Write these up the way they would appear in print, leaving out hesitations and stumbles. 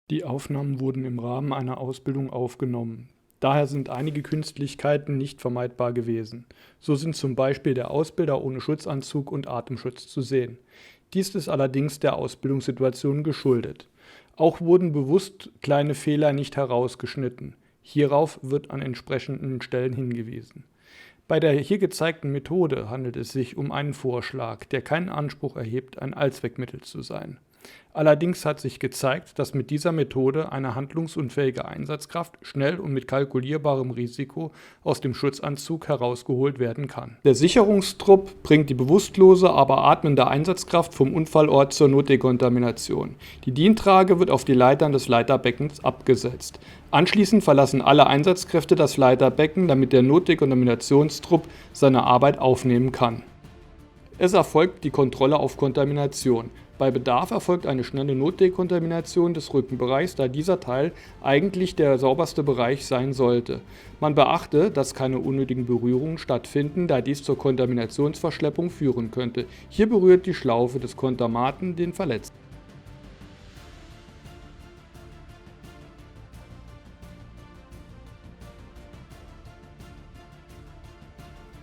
Die Aufnahmen wurden im Rahmen einer Ausbildung aufgenommen. Daher sind einige Künstlichkeiten nicht vermeidbar gewesen. So sind zum Beispiel der Ausbilder ohne Schutzanzug und Atemschutz zu sehen. Dies ist allerdings der Ausbildungssituation geschuldet. Auch wurden bewusst kleine Fehler nicht herausgeschnitten. Hierauf wird an entsprechenden Stellen hingewiesen. Bei der hier gezeigten Methode handelt es sich um einen Vorschlag, der keinen Anspruch erhebt, ein Allzweckmittel zu sein. Allerdings hat sich gezeigt, dass mit dieser Methode eine handlungsunfähige Einsatzkraft schnell und mit kalkulierbarem Risiko aus dem Schutzanzug herausgeholt werden kann. Der Sicherungstrupp bringt die bewusstlose, aber atmende Einsatzkraft vom Unfallort zur Notdekontamination. Die Dientrage wird auf die Leitern des Leiterbeckens abgesetzt. Anschließend verlassen alle Einsatzkräfte das Leiterbecken, damit der Notdekontaminationstrupp seine Arbeit aufnehmen kann. Es erfolgt die Kontrolle auf Kontamination. Bei Bedarf erfolgt eine schnelle Notdekontamination des Rückenbereichs, da dieser Teil eigentlich der sauberste Bereich sein sollte. Man beachte, dass keine unnötigen Berührungen stattfinden, da dies zur Kontaminationsverschleppung führen könnte. Hier berührt die Schlaufe des Kontamaten den Verletzten.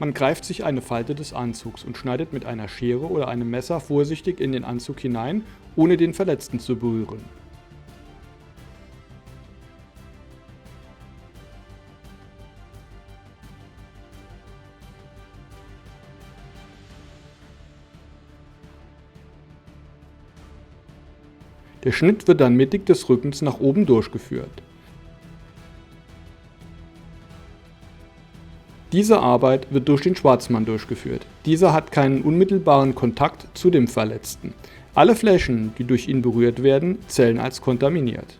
Man greift sich eine Falte des Anzugs und schneidet mit einer Schere oder einem Messer vorsichtig in den Anzug hinein, ohne den Verletzten zu berühren. Der Schnitt wird dann mittig des Rückens nach oben durchgeführt. Diese Arbeit wird durch den Schwarzmann durchgeführt. Dieser hat keinen unmittelbaren Kontakt zu dem Verletzten. Alle Flächen, die durch ihn berührt werden, zählen als kontaminiert.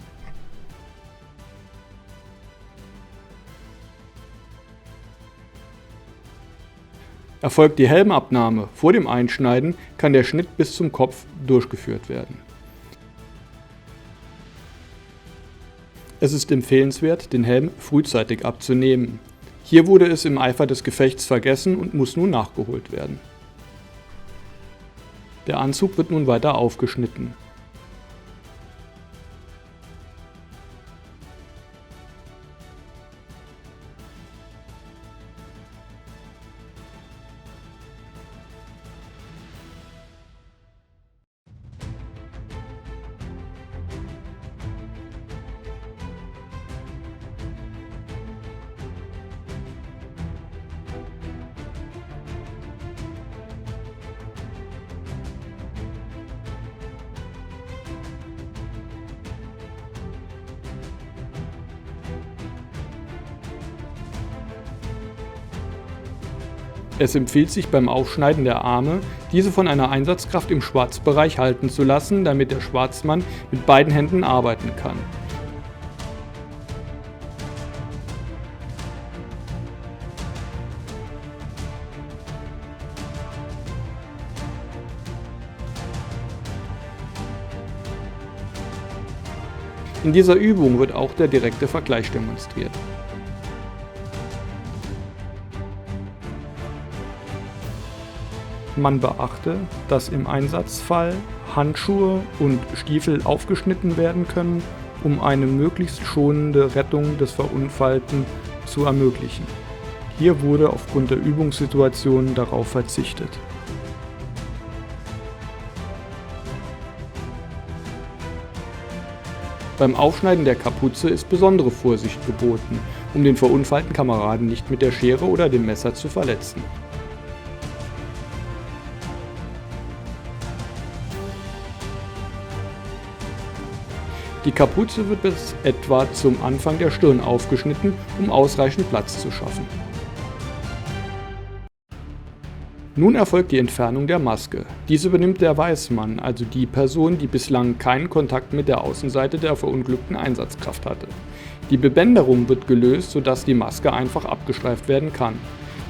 Erfolgt die Helmabnahme vor dem Einschneiden, kann der Schnitt bis zum Kopf durchgeführt werden. Es ist empfehlenswert, den Helm frühzeitig abzunehmen. Hier wurde es im Eifer des Gefechts vergessen und muss nun nachgeholt werden. Der Anzug wird nun weiter aufgeschnitten. Es empfiehlt sich beim Aufschneiden der Arme, diese von einer Einsatzkraft im Schwarzbereich halten zu lassen, damit der Schwarzmann mit beiden Händen arbeiten kann. In dieser Übung wird auch der direkte Vergleich demonstriert. Man beachte, dass im Einsatzfall Handschuhe und Stiefel aufgeschnitten werden können, um eine möglichst schonende Rettung des Verunfallten zu ermöglichen. Hier wurde aufgrund der Übungssituation darauf verzichtet. Beim Aufschneiden der Kapuze ist besondere Vorsicht geboten, um den verunfallten Kameraden nicht mit der Schere oder dem Messer zu verletzen. Die Kapuze wird bis etwa zum Anfang der Stirn aufgeschnitten, um ausreichend Platz zu schaffen. Nun erfolgt die Entfernung der Maske. Diese übernimmt der Weißmann, also die Person, die bislang keinen Kontakt mit der Außenseite der verunglückten Einsatzkraft hatte. Die Bebänderung wird gelöst, sodass die Maske einfach abgestreift werden kann.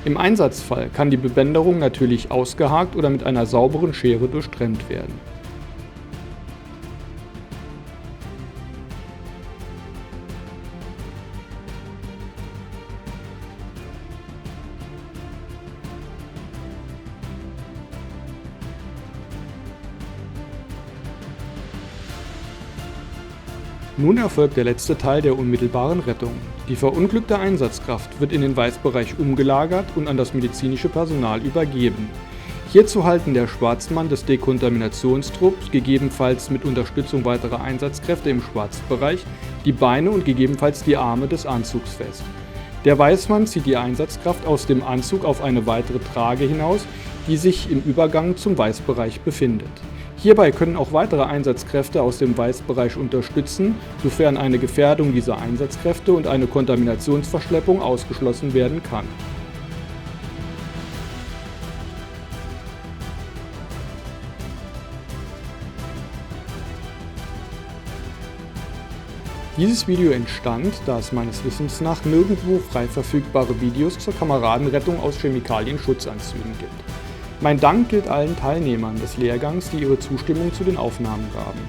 Im Einsatzfall kann die Bebänderung natürlich ausgehakt oder mit einer sauberen Schere durchtrennt werden. Nun erfolgt der letzte Teil der unmittelbaren Rettung. Die verunglückte Einsatzkraft wird in den Weißbereich umgelagert und an das medizinische Personal übergeben. Hierzu halten der Schwarzmann des Dekontaminationstrupps, gegebenenfalls mit Unterstützung weiterer Einsatzkräfte im Schwarzbereich, die Beine und gegebenenfalls die Arme des Anzugs fest. Der Weißmann zieht die Einsatzkraft aus dem Anzug auf eine weitere Trage hinaus, die sich im Übergang zum Weißbereich befindet. Hierbei können auch weitere Einsatzkräfte aus dem Weißbereich unterstützen, sofern eine Gefährdung dieser Einsatzkräfte und eine Kontaminationsverschleppung ausgeschlossen werden kann. Dieses Video entstand, da es meines Wissens nach nirgendwo frei verfügbare Videos zur Kameradenrettung aus Chemikalienschutzanzügen gibt. Mein Dank gilt allen Teilnehmern des Lehrgangs, die ihre Zustimmung zu den Aufnahmen gaben.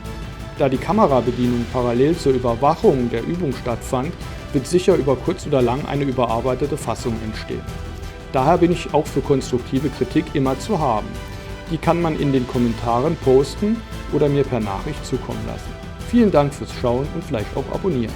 Da die Kamerabedienung parallel zur Überwachung der Übung stattfand, wird sicher über kurz oder lang eine überarbeitete Fassung entstehen. Daher bin ich auch für konstruktive Kritik immer zu haben. Die kann man in den Kommentaren posten oder mir per Nachricht zukommen lassen. Vielen Dank fürs Schauen und vielleicht auch abonnieren.